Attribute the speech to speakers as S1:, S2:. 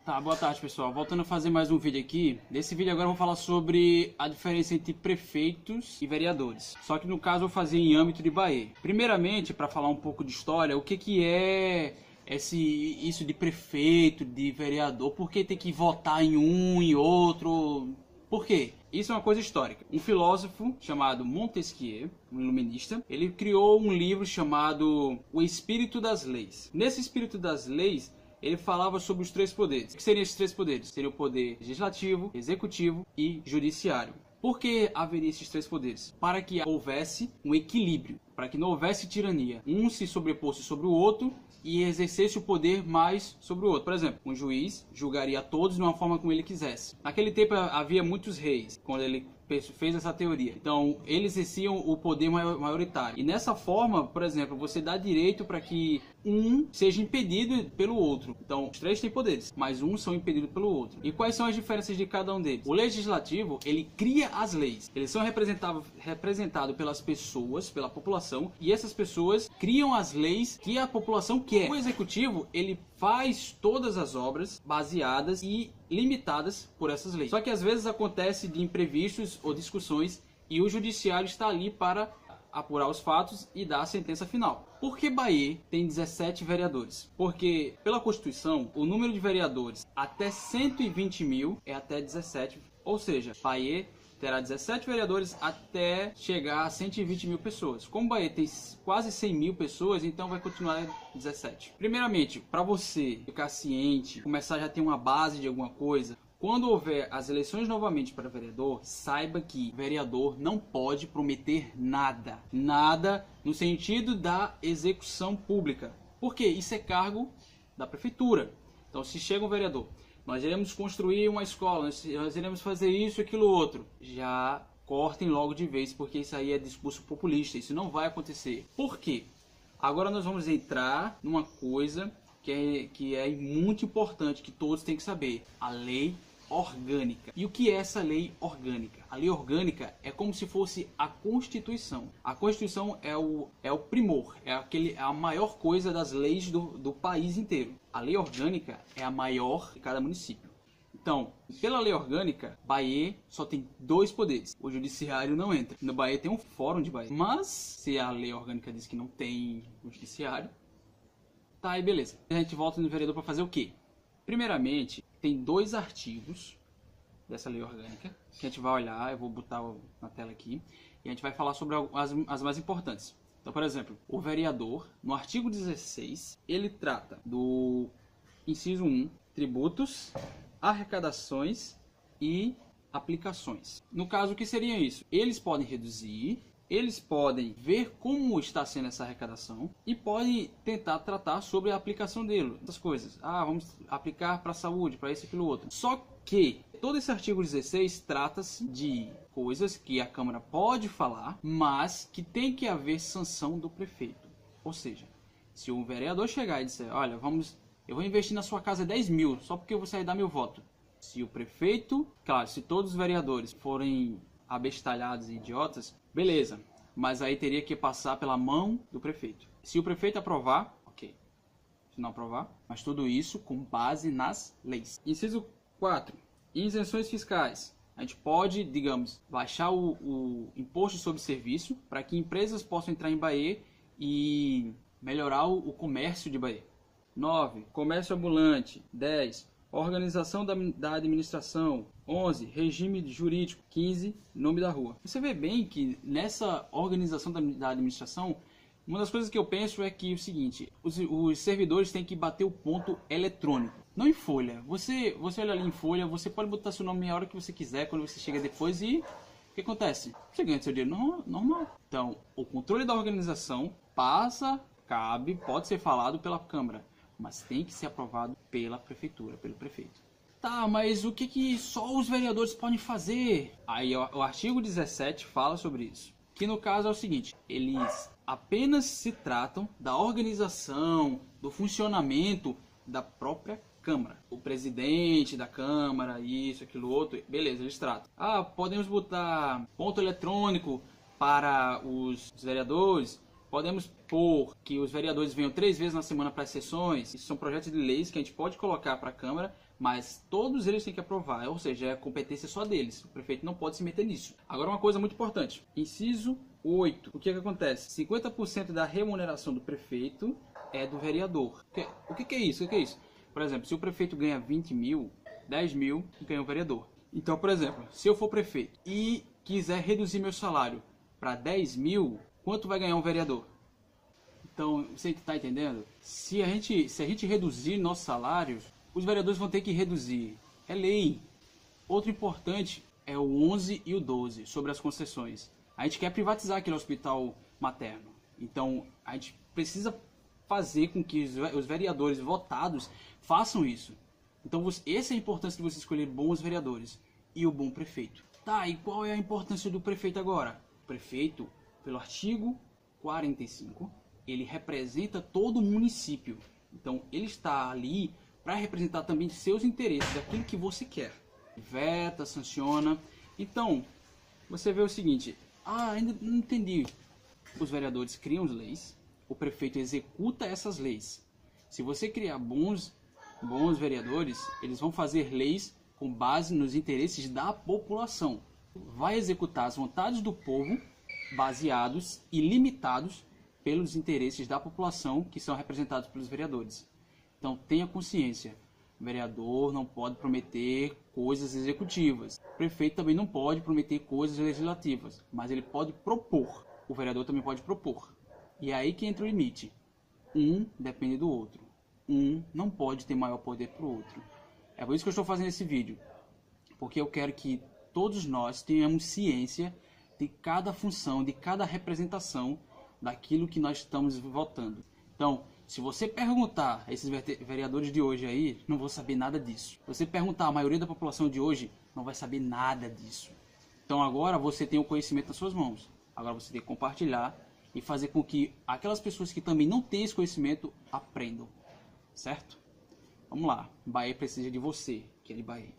S1: Tá, boa tarde pessoal, voltando a fazer mais um vídeo aqui. Nesse vídeo agora eu vou falar sobre a diferença entre prefeitos e vereadores. Só que no caso eu vou fazer em âmbito de Bahia. Primeiramente, para falar um pouco de história, o que é isso de prefeito, de vereador? Por que tem que votar em um e outro? Por quê? Isso é uma coisa histórica. Um filósofo chamado Montesquieu, um iluminista, ele criou um livro chamado O Espírito das Leis. Nesse Espírito das Leis, ele falava sobre os três poderes. O que seriam esses três poderes? Seria o poder legislativo, executivo e judiciário. Por que haveria esses três poderes? Para que houvesse um equilíbrio, para que não houvesse tirania. Um se sobreposse sobre o outro e exercesse o poder mais sobre o outro. Por exemplo, um juiz julgaria a todos de uma forma como ele quisesse. Naquele tempo havia muitos reis, quando ele fez essa teoria. Então, eles exerciam o poder maioritário. E nessa forma, por exemplo, você dá direito para que um seja impedido pelo outro. Então, os três têm poderes, mas um são impedidos pelo outro. E quais são as diferenças de cada um deles? O legislativo, ele cria as leis. Eles são representados pelas pessoas, pela população, e essas pessoas criam as leis que a população quer. O executivo, ele faz todas as obras baseadas e limitadas por essas leis. Só que às vezes acontece de imprevistos ou discussões e o judiciário está ali para apurar os fatos e dar a sentença final. Por que Bahia tem 17 vereadores? Porque pela Constituição, o número de vereadores até 120 mil é até 17. Ou seja, Bahia terá 17 vereadores até chegar a 120 mil pessoas. Como Bahia tem quase 100 mil pessoas, então vai continuar 17. Primeiramente, para você ficar ciente, começar a já ter uma base de alguma coisa, quando houver as eleições novamente para vereador, saiba que vereador não pode prometer nada. Nada no sentido da execução pública. Porque isso é cargo da prefeitura. Então, se chega um vereador, nós iremos construir uma escola, nós iremos fazer isso e aquilo outro. Já cortem logo de vez, porque isso aí é discurso populista. Isso não vai acontecer. Por quê? Agora nós vamos entrar numa coisa que é muito importante, que todos têm que saber. A lei orgânica. E o que é essa lei orgânica? A lei orgânica é como se fosse a Constituição. A Constituição é o primor, é a maior coisa das leis do país inteiro. A lei orgânica é a maior de cada município. Então, pela lei orgânica, Bahia só tem dois poderes. O judiciário não entra. No Bahia tem um fórum de Bahia. Mas, se a lei orgânica diz que não tem o judiciário, tá aí beleza. A gente volta no vereador para fazer o quê? Primeiramente, tem dois artigos dessa lei orgânica que a gente vai olhar, eu vou botar na tela aqui, e a gente vai falar sobre as mais importantes. Então, por exemplo, o vereador, no artigo 16, ele trata do inciso 1, tributos, arrecadações e aplicações. No caso, o que seria isso? Eles podem reduzir, eles podem ver como está sendo essa arrecadação e podem tentar tratar sobre a aplicação dele, essas coisas. Ah, vamos aplicar para a saúde, para isso e aquilo outro. Só que todo esse artigo 16 trata-se de coisas que a Câmara pode falar, mas que tem que haver sanção do prefeito. Ou seja, se um vereador chegar e disser, olha, eu vou investir na sua casa 10 mil, só porque você vai dar meu voto. Se o prefeito, claro, se todos os vereadores forem abestalhados e idiotas, beleza, mas aí teria que passar pela mão do prefeito. Se o prefeito aprovar, ok. Se não aprovar, mas tudo isso com base nas leis. Inciso 4. Isenções fiscais. A gente pode, digamos, baixar o imposto sobre serviço para que empresas possam entrar em Bahia e melhorar o comércio de Bahia. 9. Comércio ambulante. 10. Organização da administração. 11. Regime jurídico. 15. Nome da rua. Você vê bem que nessa organização da administração, uma das coisas que eu penso é que o seguinte, os servidores têm que bater o ponto eletrônico, não em folha. Você olha ali em folha, você pode botar seu nome a hora que você quiser, quando você chega depois e o que acontece? Você ganha seu dinheiro normal. Então, o controle da organização pode ser falado pela Câmara, mas tem que ser aprovado pela prefeitura, pelo prefeito. Tá, mas o que só os vereadores podem fazer? Aí o artigo 17 fala sobre isso. Que no caso é o seguinte, eles apenas se tratam da organização, do funcionamento da própria Câmara. O presidente da Câmara, isso, aquilo outro, beleza, eles tratam. Ah, podemos botar ponto eletrônico para os vereadores, podemos pôr que os vereadores venham 3 vezes na semana para as sessões. Isso são projetos de leis que a gente pode colocar para a Câmara mas todos eles têm que aprovar, ou seja, é competência só deles. O prefeito não pode se meter nisso. Agora uma coisa muito importante, inciso 8. O que acontece? 50% da remuneração do prefeito é do vereador. O que é isso? O que é isso? Por exemplo, se o prefeito ganha 20 mil, 10 mil ganha o vereador. Então, por exemplo, se eu for prefeito e quiser reduzir meu salário para 10 mil, quanto vai ganhar um vereador? Então, você está entendendo? Se a gente reduzir nosso salário, os vereadores vão ter que reduzir. É lei. Outro importante é o 11 e o 12, sobre as concessões. A gente quer privatizar aquele hospital materno. Então, a gente precisa fazer com que os vereadores votados façam isso. Então, essa é a importância de você escolher bons vereadores e o bom prefeito. Tá, e qual é a importância do prefeito agora? O prefeito, pelo artigo 45, ele representa todo o município. Então, ele está ali para representar também seus interesses, aquilo que você quer. Veta, sanciona. Então, você vê o seguinte, ainda não entendi. Os vereadores criam as leis, o prefeito executa essas leis. Se você criar bons vereadores, eles vão fazer leis com base nos interesses da população. Vai executar as vontades do povo, baseados e limitados pelos interesses da população, que são representados pelos vereadores. Então tenha consciência, o vereador não pode prometer coisas executivas, o prefeito também não pode prometer coisas legislativas, mas ele pode propor, o vereador também pode propor. E é aí que entra o limite, um depende do outro, um não pode ter maior poder que o outro. É por isso que eu estou fazendo esse vídeo, porque eu quero que todos nós tenhamos ciência de cada função, de cada representação daquilo que nós estamos votando. Então, se você perguntar a esses vereadores de hoje aí, não vão saber nada disso. Se você perguntar a maioria da população de hoje, não vai saber nada disso. Então agora você tem o conhecimento nas suas mãos. Agora você tem que compartilhar e fazer com que aquelas pessoas que também não têm esse conhecimento aprendam. Certo? Vamos lá. Bahia precisa de você, que é de Bahia.